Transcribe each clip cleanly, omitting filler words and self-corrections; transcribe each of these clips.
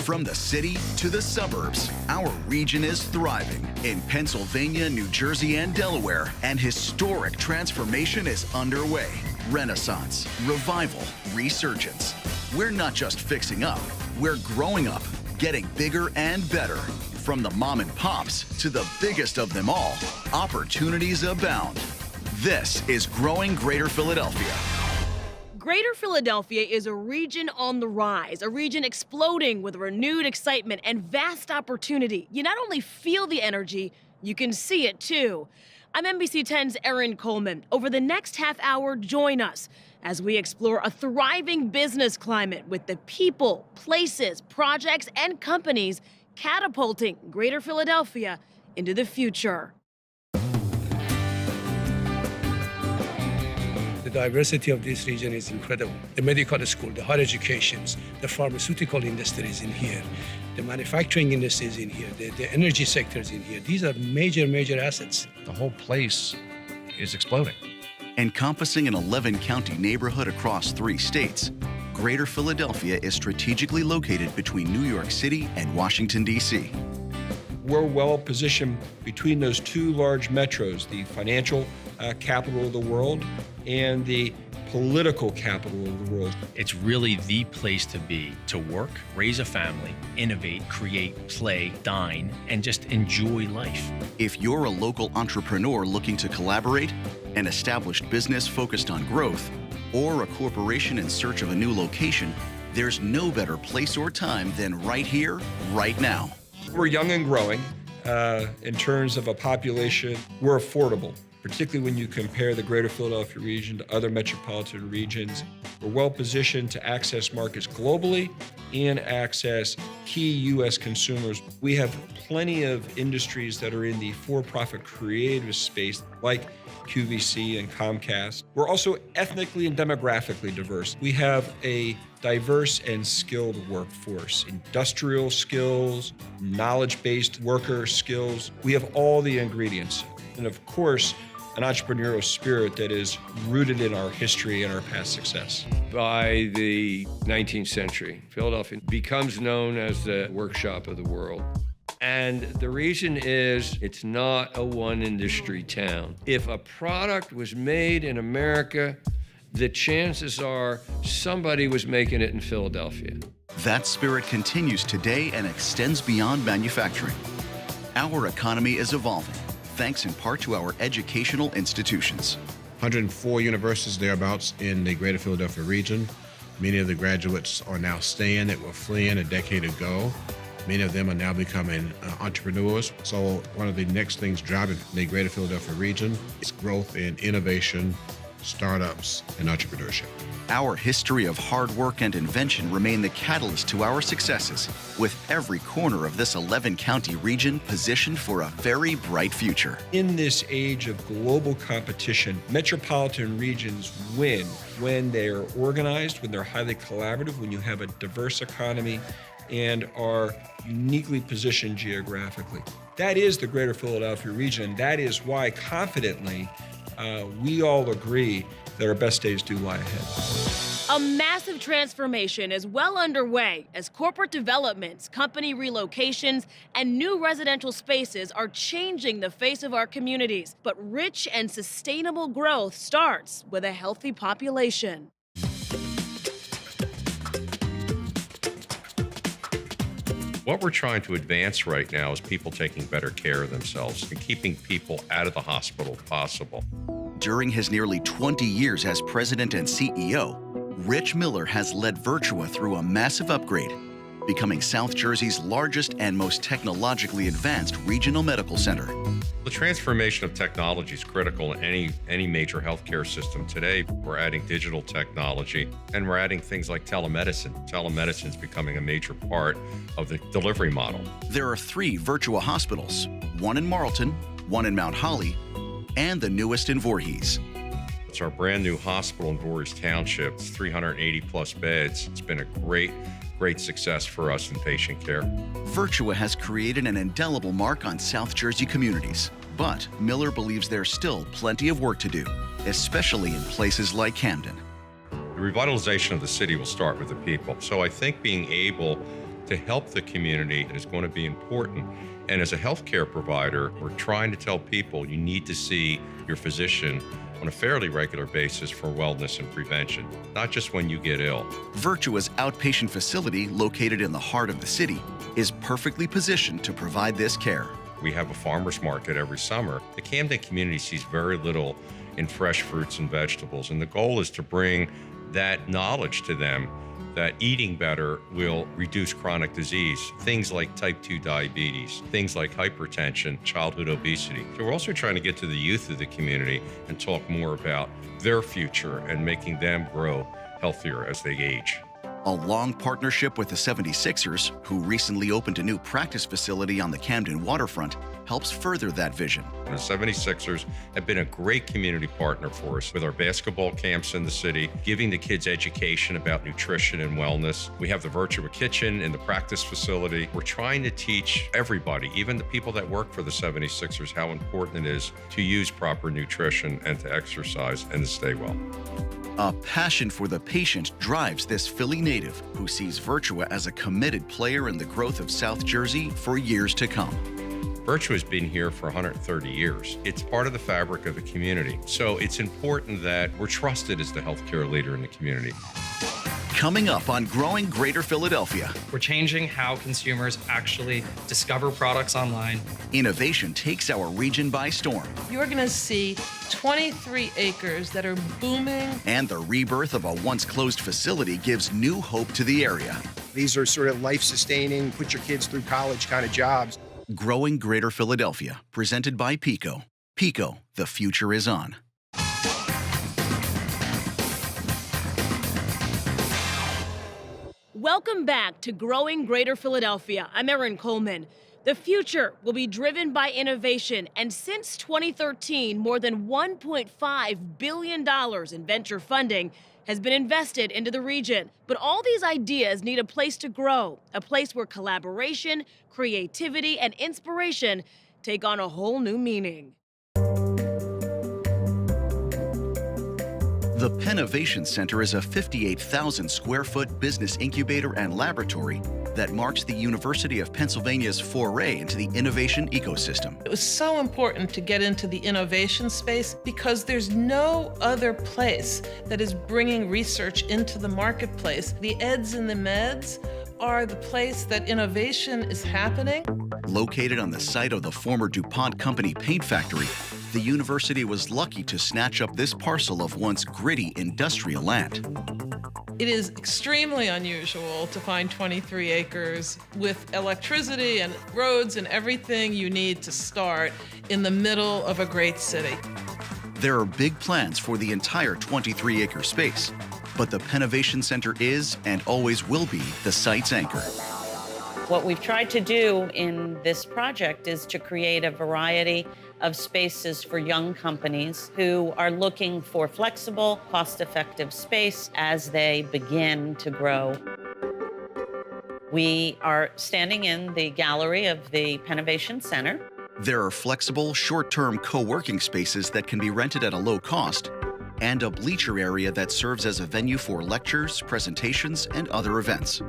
From the city to the suburbs, our region is thriving. In Pennsylvania, New Jersey, and Delaware, an historic transformation is underway. Renaissance, revival, resurgence. We're not just fixing up, we're growing up, getting bigger and better. From the mom and pops to the biggest of them all, opportunities abound. This is Growing Greater Philadelphia. Greater Philadelphia is a region on the rise, a region exploding with renewed excitement and vast opportunity. You not only feel the energy, you can see it too. I'm NBC 10's Erin Coleman. Over the next half hour, join us as we explore a thriving business climate with the people, places, projects, and companies catapulting Greater Philadelphia into the future. The diversity of this region is incredible. The medical school, the higher educations, the pharmaceutical industry is in here, the manufacturing industry is in here, the energy sector is in here. These are major assets. The whole place is exploding. Encompassing an 11-county neighborhood across 3 states, Greater Philadelphia is strategically located between New York City and Washington, D.C. We're well positioned between those 2 large metros, the financial capital of the world and the political capital of the world. It's really the place to be, to work, raise a family, innovate, create, play, dine, and just enjoy life. If you're a local entrepreneur looking to collaborate, an established business focused on growth, or a corporation in search of a new location, there's no better place or time than right here, right now. We're young and growing in terms of a population. We're affordable, particularly when you compare the Greater Philadelphia region to other metropolitan regions. We're well positioned to access markets globally and access key U.S. consumers. We have plenty of industries that are in the for-profit creative space, like QVC and Comcast. We're also ethnically and demographically diverse. We have a diverse and skilled workforce, industrial skills, knowledge-based worker skills. We have all the ingredients. And of course, an entrepreneurial spirit that is rooted in our history and our past success. By the 19th century, Philadelphia becomes known as the workshop of the world. And the reason is it's not a one-industry town. If a product was made in America, the chances are somebody was making it in Philadelphia. That spirit continues today and extends beyond manufacturing. Our economy is evolving, thanks in part to our educational institutions. 104 universities thereabouts in the Greater Philadelphia region. Many of the graduates are now staying that were fleeing a decade ago. Many of them are now becoming entrepreneurs. So one of the next things driving the Greater Philadelphia region is growth in innovation, startups, and entrepreneurship. Our history of hard work and invention remain the catalyst to our successes, with every corner of this 11-county region positioned for a very bright future. In this age of global competition, metropolitan regions win when they're organized, when they're highly collaborative, when you have a diverse economy, and are uniquely positioned geographically. That is the Greater Philadelphia region. That is why, confidently, we all agree that our best days do lie ahead. A massive transformation is well underway as corporate developments, company relocations, and new residential spaces are changing the face of our communities. But rich and sustainable growth starts with a healthy population. What we're trying to advance right now is people taking better care of themselves and keeping people out of the hospital if possible. During his nearly 20 years as president and CEO, Rich Miller has led Virtua through a massive upgrade, becoming South Jersey's largest and most technologically advanced regional medical center. The transformation of technology is critical in any major healthcare system today. We're adding digital technology, and we're adding things like telemedicine. Telemedicine is becoming a major part of the delivery model. There are 3 Virtua hospitals, one in Marlton, one in Mount Holly, and the newest in Voorhees. It's our brand new hospital in Voorhees Township. It's 380 plus beds. It's been a great success for us in patient care. Virtua has created an indelible mark on South Jersey communities, but Miller believes there's still plenty of work to do, especially in places like Camden. The revitalization of the city will start with the people. So I think being able to help the community that is going to be important. And as a healthcare provider, we're trying to tell people you need to see your physician on a fairly regular basis for wellness and prevention, not just when you get ill. Virtua's outpatient facility, located in the heart of the city, is perfectly positioned to provide this care. We have a farmer's market every summer. The Camden community sees very little in fresh fruits and vegetables, and the goal is to bring that knowledge to them that eating better will reduce chronic disease, things like type 2 diabetes, things like hypertension, childhood obesity. So we're also trying to get to the youth of the community and talk more about their future and making them grow healthier as they age. A long partnership with the 76ers, who recently opened a new practice facility on the Camden waterfront, helps further that vision. The 76ers have been a great community partner for us with our basketball camps in the city, giving the kids education about nutrition and wellness. We have the Virtua kitchen in the practice facility. We're trying to teach everybody, even the people that work for the 76ers, how important it is to use proper nutrition and to exercise and to stay well. A passion for the patient drives this Philly native, who sees Virtua as a committed player in the growth of South Jersey for years to come. Virtua has been here for 130 years. It's part of the fabric of the community. So it's important that we're trusted as the healthcare leader in the community. Coming up on Growing Greater Philadelphia, We're changing how consumers actually discover products online. innovation takes our region by storm, You're going to see 23 acres that are booming. and the rebirth of a once closed facility gives new hope to the area. These are sort of life-sustaining, put your kids through college kind of jobs. Growing Greater Philadelphia, presented by PECO. PECO, the future is on. Welcome back to Growing Greater Philadelphia. I'm Erin Coleman. The future will be driven by innovation, and since 2013, more than $1.5 billion in venture funding has been invested into the region. But all these ideas need a place to grow, a place where collaboration, creativity, and inspiration take on a whole new meaning. The Pennovation Center is a 58,000 square foot business incubator and laboratory that marks the University of Pennsylvania's foray into the innovation ecosystem. It was so important to get into the innovation space because there's no other place that is bringing research into the marketplace. The eds and the meds are the place that innovation is happening. Located on the site of the former DuPont Company paint factory, the university was lucky to snatch up this parcel of once gritty industrial land. It is extremely unusual to find 23 acres with electricity and roads and everything you need to start in the middle of a great city. There are big plans for the entire 23-acre space, but the Pennovation Center is and always will be the site's anchor. What we've tried to do in this project is to create a variety of spaces for young companies who are looking for flexible, cost-effective space as they begin to grow. We are standing in the gallery of the Pennovation Center. There are flexible, short-term co-working spaces that can be rented at a low cost, and a bleacher area that serves as a venue for lectures, presentations, and other events.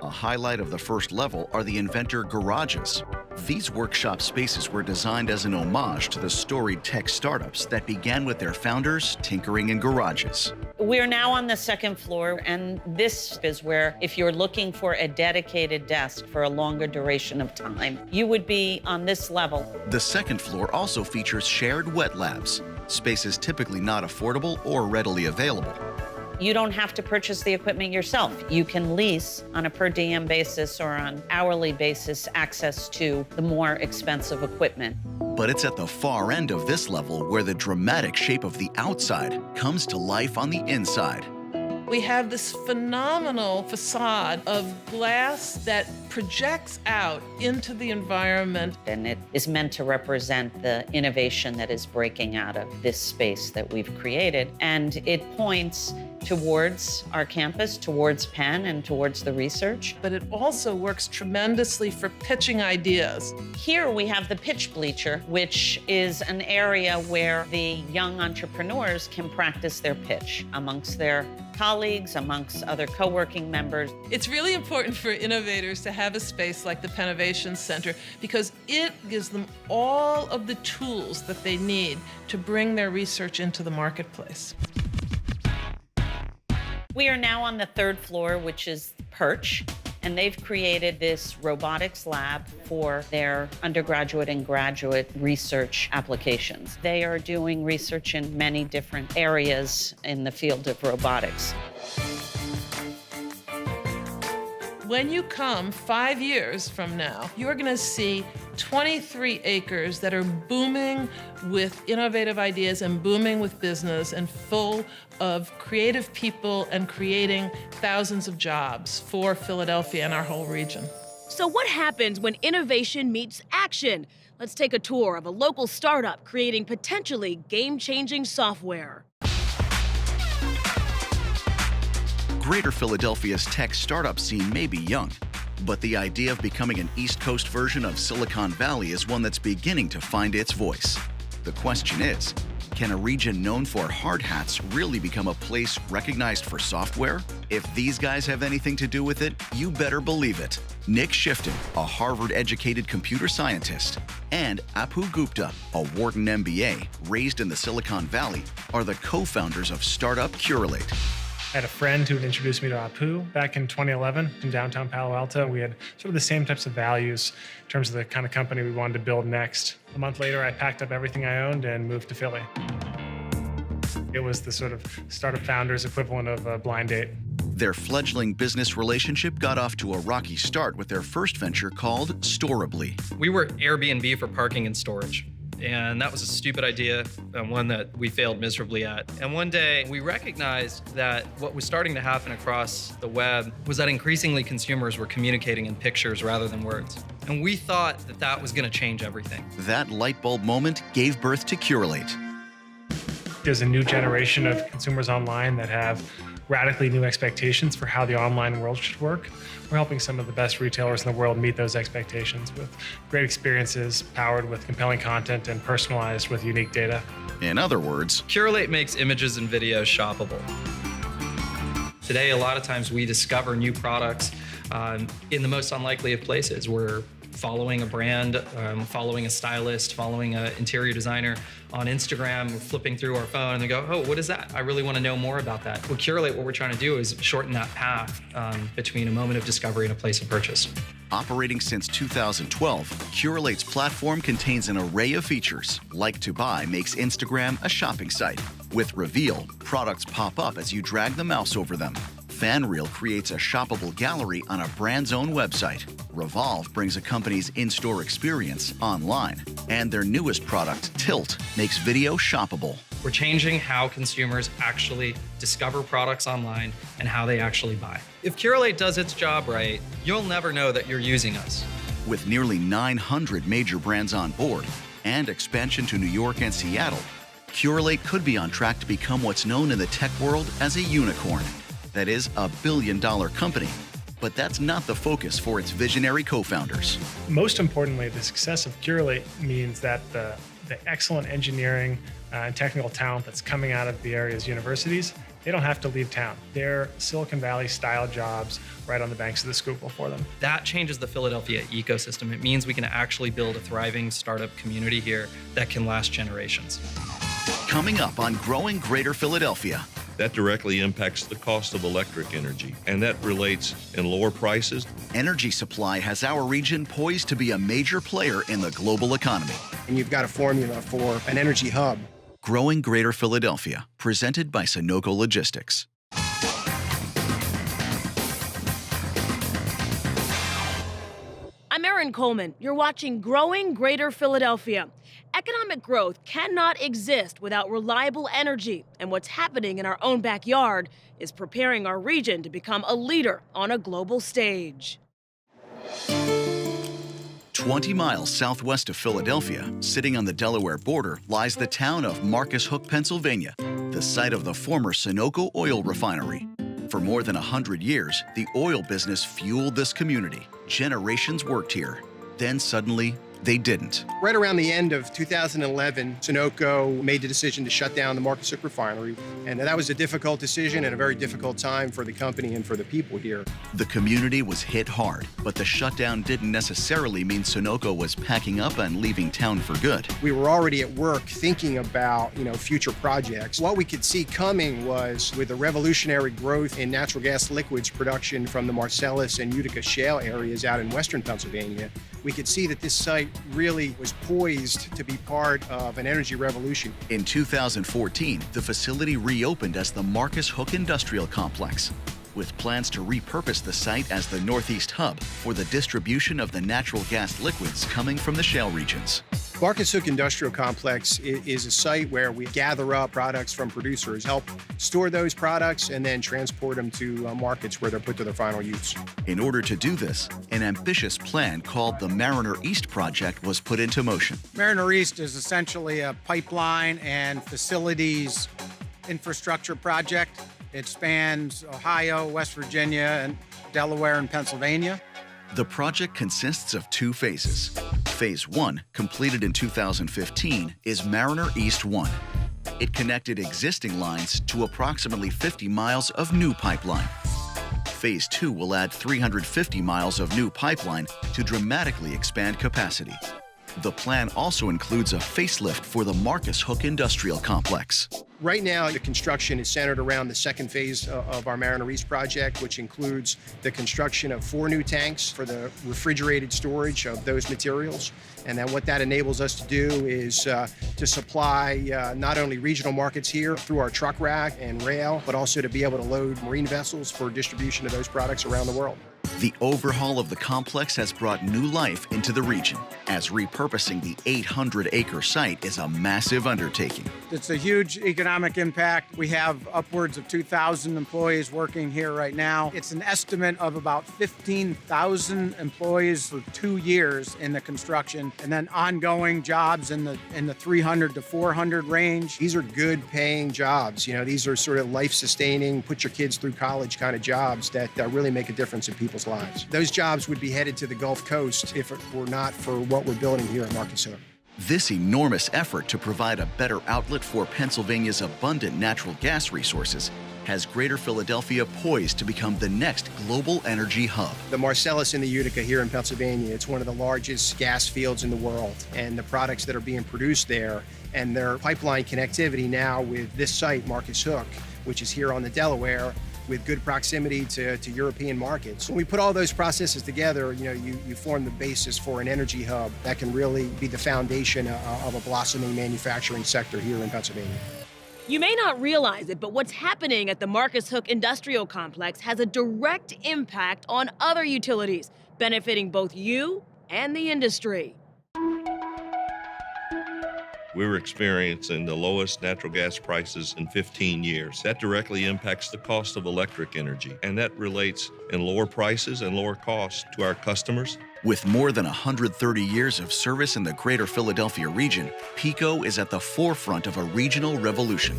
A highlight of the first level are the inventor garages. These workshop spaces were designed as an homage to the storied tech startups that began with their founders tinkering in garages. We're now on the second floor, and this is where, if you're looking for a dedicated desk for a longer duration of time, you would be on this level. The second floor also features shared wet labs, spaces typically not affordable or readily available. You don't have to purchase the equipment yourself. You can lease on a per diem basis or on hourly basis access to the more expensive equipment. But it's at the far end of this level where the dramatic shape of the outside comes to life on the inside. We have this phenomenal facade of glass that projects out into the environment. And it is meant to represent the innovation that is breaking out of this space that we've created. And it points towards our campus, towards Penn, and towards the research. But it also works tremendously for pitching ideas. Here we have the pitch bleacher, which is an area where the young entrepreneurs can practice their pitch amongst their colleagues colleagues, amongst other co-working members. It's really important for innovators to have a space like the Pennovation Center because it gives them all of the tools that they need to bring their research into the marketplace. We are now on the 3rd floor, which is Perch, and they've created this robotics lab for their undergraduate and graduate research applications. They are doing research in many different areas in the field of robotics. When you come 5 years from now, you're going to see 23 acres that are booming with innovative ideas and booming with business and full of creative people and creating thousands of jobs for Philadelphia and our whole region. So what happens when innovation meets action? Let's take a tour of a local startup creating potentially game-changing software. Greater Philadelphia's tech startup scene may be young, but the idea of becoming an East Coast version of Silicon Valley is one that's beginning to find its voice. The question is, can a region known for hard hats really become a place recognized for software? If these guys have anything to do with it, you better believe it. Nick Shifton, a Harvard-educated computer scientist, and Apu Gupta, a Wharton MBA, raised in the Silicon Valley, are the co-founders of startup Curalate. I had a friend who had introduced me to Apu back in 2011 in downtown Palo Alto. We had sort of the same types of values in terms of the kind of company we wanted to build next. A month later, I packed up everything I owned and moved to Philly. It was the sort of startup founders equivalent of a blind date. Their fledgling business relationship got off to a rocky start with their first venture called Storably. We were Airbnb for parking and storage. And that was a stupid idea, and one that we failed miserably at. And one day, we recognized that what was starting to happen across the web was that increasingly consumers were communicating in pictures rather than words. And we thought that that was going to change everything. That light bulb moment gave birth to Curalate. There's a new generation of consumers online that have radically new expectations for how the online world should work. We're helping some of the best retailers in the world meet those expectations with great experiences powered with compelling content and personalized with unique data. In other words, Curalate makes images and videos shoppable. Today, a lot of times we discover new products in the most unlikely of places. We're following a brand, following a stylist, following an interior designer on Instagram, we're flipping through our phone and they go, oh, what is that? I really want to know more about that. With Curalate, what we're trying to do is shorten that path between a moment of discovery and a place of purchase. Operating since 2012, Curalate's platform contains an array of features. Like to Buy makes Instagram a shopping site. With Reveal, products pop up as you drag the mouse over them. FanReel creates a shoppable gallery on a brand's own website. Revolve brings a company's in-store experience online. And their newest product, Tilt, makes video shoppable. We're changing how consumers actually discover products online and how they actually buy. If Curalate does its job right, you'll never know that you're using us. With nearly 900 major brands on board and expansion to New York and Seattle, Curalate could be on track to become what's known in the tech world as a unicorn. That is, a billion-dollar company. But that's not the focus for its visionary co-founders. Most importantly, the success of Curalate means that the excellent engineering and technical talent that's coming out of the area's universities, they don't have to leave town. They're Silicon Valley-style jobs right on the banks of the Schuylkill for them. That changes the Philadelphia ecosystem. It means we can actually build a thriving startup community here that can last generations. Coming up on Growing Greater Philadelphia. That directly impacts the cost of electric energy, and that relates in lower prices. Energy supply has our region poised to be a major player in the global economy. And you've got a formula for an energy hub. Growing Greater Philadelphia, presented by Sunoco Logistics. I'm Erin Coleman. You're watching Growing Greater Philadelphia. Economic growth cannot exist without reliable energy, and what's happening in our own backyard is preparing our region to become a leader on a global stage. 20 miles southwest of Philadelphia, sitting on the Delaware border, lies the town of Marcus Hook, Pennsylvania, the site of the former Sunoco oil refinery. For more than 100 years, the oil business fueled this community. Generations worked here. Then suddenly, they didn't. Right around the end of 2011, Sunoco made the decision to shut down the Marcus Hook refinery, and that was a difficult decision and a very difficult time for the company and for the people here. The community was hit hard, but the shutdown didn't necessarily mean Sunoco was packing up and leaving town for good. We were already at work thinking about, future projects. What we could see coming was, with the revolutionary growth in natural gas liquids production from the Marcellus and Utica shale areas out in western Pennsylvania, we could see that this site really was poised to be part of an energy revolution. In 2014, the facility reopened as the Marcus Hook Industrial Complex, with plans to repurpose the site as the Northeast hub for the distribution of the natural gas liquids coming from the shale regions. Marcus Hook Industrial Complex is a site where we gather up products from producers, help store those products, and then transport them to markets where they're put to their final use. In order to do this, an ambitious plan called the Mariner East Project was put into motion. Mariner East is essentially a pipeline and facilities infrastructure project. It spans Ohio, West Virginia, and Delaware and Pennsylvania. The project consists of two phases. Phase 1, completed in 2015, is Mariner East 1. It connected existing lines to approximately 50 miles of new pipeline. Phase 2 will add 350 miles of new pipeline to dramatically expand capacity. The plan also includes a facelift for the Marcus Hook Industrial Complex. Right now, the construction is centered around the second phase of our Mariner East project, which includes the construction of 4 new tanks for the refrigerated storage of those materials. And then what that enables us to do is to supply not only regional markets here through our truck rack and rail, but also to be able to load marine vessels for distribution of those products around the world. The overhaul of the complex has brought new life into the region, as repurposing the 800-acre site is a massive undertaking. It's a huge economic impact. We have upwards of 2,000 employees working here right now. It's an estimate of about 15,000 employees for 2 years in the construction, and then ongoing jobs in the 300 to 400 range. These are good paying jobs. These are sort of life-sustaining, put your kids through college kind of jobs that really make a difference in people's lives. Those jobs would be headed to the Gulf Coast if it were not for what we're building here at Marcus Hook. This enormous effort to provide a better outlet for Pennsylvania's abundant natural gas resources has Greater Philadelphia poised to become the next global energy hub. The Marcellus and the Utica here in Pennsylvania, it's one of the largest gas fields in the world, and the products that are being produced there and their pipeline connectivity now with this site, Marcus Hook, which is here on the Delaware, with good proximity to European markets. When we put all those processes together, you form the basis for an energy hub that can really be the foundation of a blossoming manufacturing sector here in Pennsylvania. You may not realize it, but what's happening at the Marcus Hook Industrial Complex has a direct impact on other utilities, benefiting both you and the industry. We're experiencing the lowest natural gas prices in 15 years. That directly impacts the cost of electric energy, and that relates in lower prices and lower costs to our customers. With more than 130 years of service in the Greater Philadelphia region, PECO is at the forefront of a regional revolution.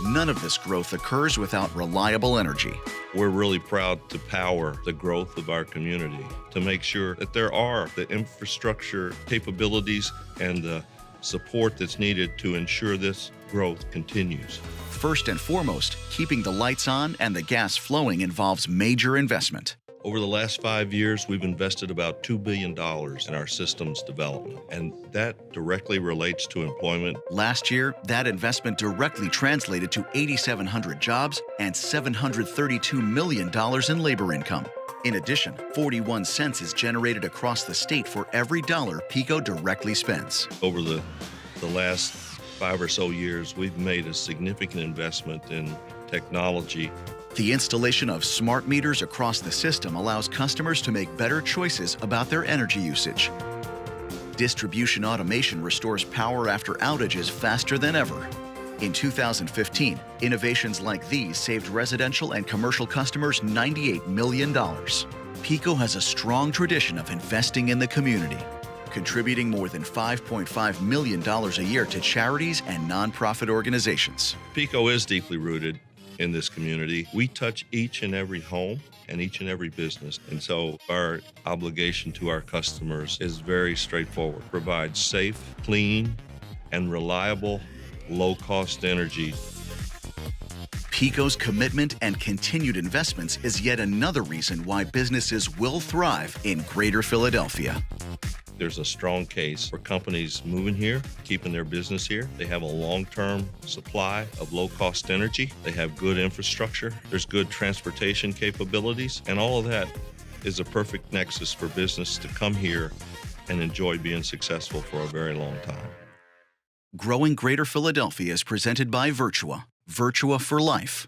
None of this growth occurs without reliable energy. We're really proud to power the growth of our community, to make sure that there are the infrastructure capabilities and the support that's needed to ensure this growth continues. First and foremost, keeping the lights on and the gas flowing involves major investment. Over the last 5 years, we've invested about $2 billion in our systems development, and that directly relates to employment. Last year, that investment directly translated to 8,700 jobs and $732 million in labor income. In addition, 41 cents is generated across the state for every dollar PECO directly spends. Over the last 5 or so years, we've made a significant investment in technology. The installation of smart meters across the system allows customers to make better choices about their energy usage. Distribution automation restores power after outages faster than ever. In 2015, innovations like these saved residential and commercial customers $98 million. PECO has a strong tradition of investing in the community, contributing more than $5.5 million a year to charities and nonprofit organizations. PECO is deeply rooted in this community. We touch each and every home and each and every business. And so our obligation to our customers is very straightforward. Provide safe, clean, and reliable, low-cost energy. PECO's commitment and continued investments is yet another reason why businesses will thrive in Greater Philadelphia. There's a strong case for companies moving here, keeping their business here. They have a long-term supply of low-cost energy. They have good infrastructure. There's good transportation capabilities. And all of that is a perfect nexus for business to come here and enjoy being successful for a very long time. Growing Greater Philadelphia is presented by Virtua. Virtua for life.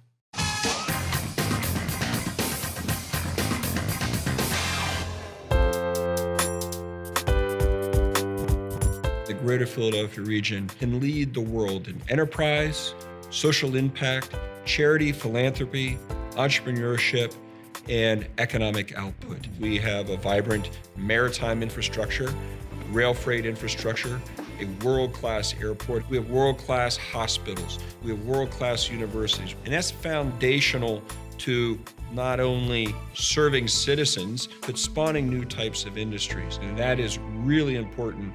The Greater Philadelphia region can lead the world in enterprise, social impact, charity, philanthropy, entrepreneurship, and economic output. We have a vibrant maritime infrastructure, rail freight infrastructure, a world-class airport. We have world-class hospitals. We have world-class universities. And that's foundational to not only serving citizens, but spawning new types of industries. And that is really important.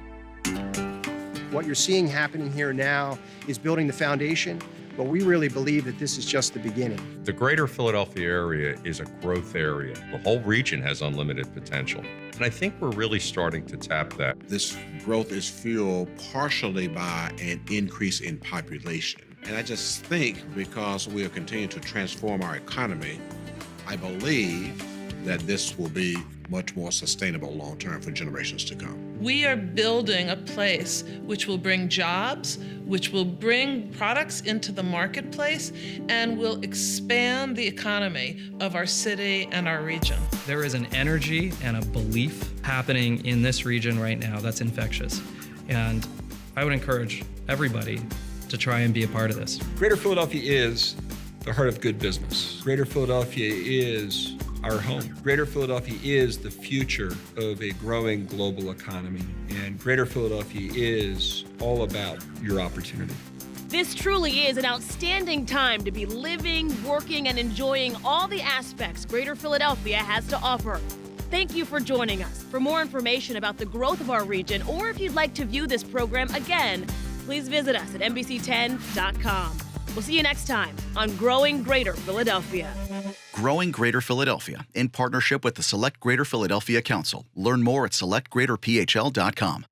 What you're seeing happening here now is building the foundation, but we really believe that this is just the beginning. The Greater Philadelphia area is a growth area. The whole region has unlimited potential. And I think we're really starting to tap that. This growth is fueled partially by an increase in population. And I just think because we are continuing to transform our economy, I believe that this will be much more sustainable long-term for generations to come. We are building a place which will bring jobs, which will bring products into the marketplace, and will expand the economy of our city and our region. There is an energy and a belief happening in this region right now that's infectious. And I would encourage everybody to try and be a part of this. Greater Philadelphia is the heart of good business. Greater Philadelphia is our home. Greater Philadelphia is the future of a growing global economy. And Greater Philadelphia is all about your opportunity. This truly is an outstanding time to be living, working, and enjoying all the aspects Greater Philadelphia has to offer. Thank you for joining us. For more information about the growth of our region, or if you'd like to view this program again, please visit us at NBC10.com. We'll see you next time on Growing Greater Philadelphia. Growing Greater Philadelphia in partnership with the Select Greater Philadelphia Council. Learn more at selectgreaterphl.com.